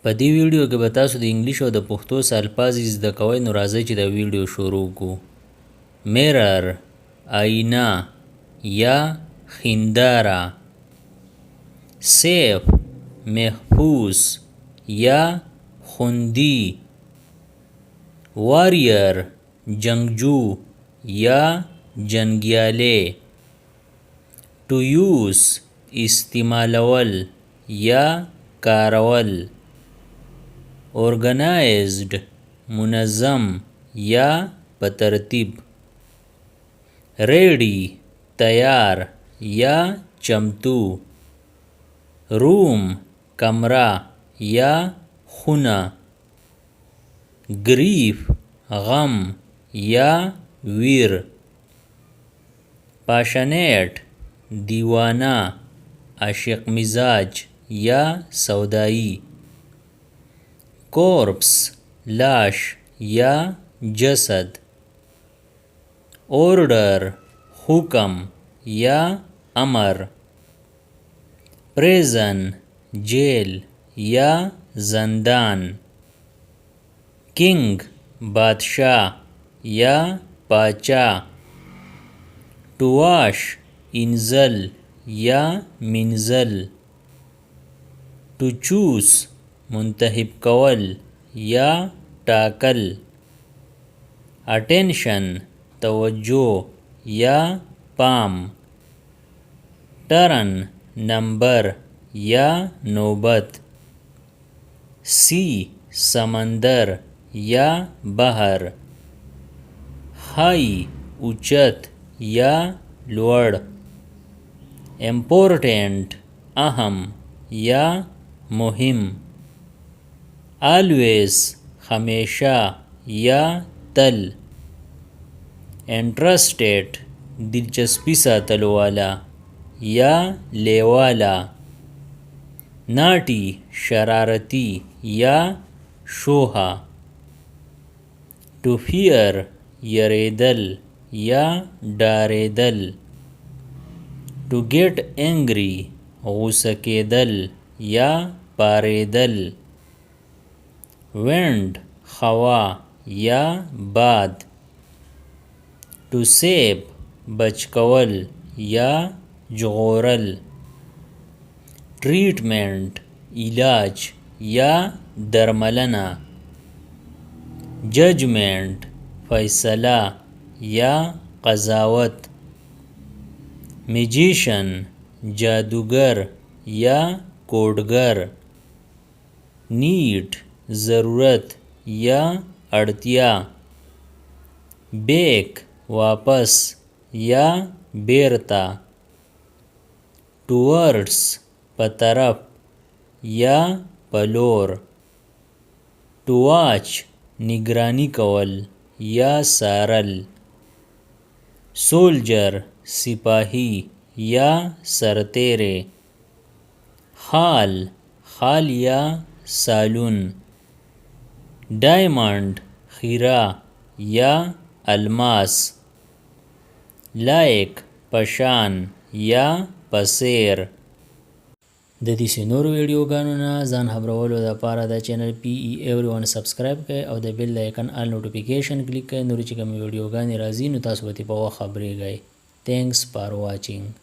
په دې ویډیو کې به تاسو د انګلیش او د پښتو الفاظ زده کوئ. نو راځئ چې دا ویډیو شروع کړو. میرر آینه یا هنداره. سیف محفوظ یا خوندی. واریر جنگجو یا جنگیاله. ټو یوز استعمالول یا کارول. organized منظم یا په ترتیب. ready تیار یا چمتو. روم کمره یا خونه. grief غم یا ویر. passionate دیوانه عاشق مزاج یا سودایی. corpse لاش یا جسد. order حکم یا امر. prison جیل یا زندان. king بادشاہ یا پاچا. to wash انزل یا منزل. to choose منتخب کول یا ټاکل. attention توجه یا پام. turn نمبر یا نوبت. sea سمندر یا بحر. high اوچت یا لوړ. important اهم یا مهم. always ہمیشہ یا تل. interested دلچسپی ساتلو والا یا لیوالا. naughty شرارتی یا شوہا. to fear یریدل یا ډاریدل. to get angry غوسه کېدل یا پاریدل. wind هوا یا باد. to save بچ کول یا ژغورل. treatment علاج یا درملنه. judgment فیصله یا قضاوت. magician جادوگر یا کوډګر. need ضرورت یا اړتیا. back واپس یا بیرته. towards په طرف یا په لور. to watch نگرانی کول یا څارل. soldier سپاهی یا سرتیری. خال یا سالون. diamond خیره یا الماس. like پشان یا پسیر. د دې نورو ویډیوګانو نه ځان خبرولو لپاره د چینل PE everyone سبسکرایب کړئ او د بیل آیکن آل نوټیفیکیشن کلیک کړئ. نور چې کوم ویډیوګانې راځي نو تاسو به په وخت خبرېږئ. Thanks for watching.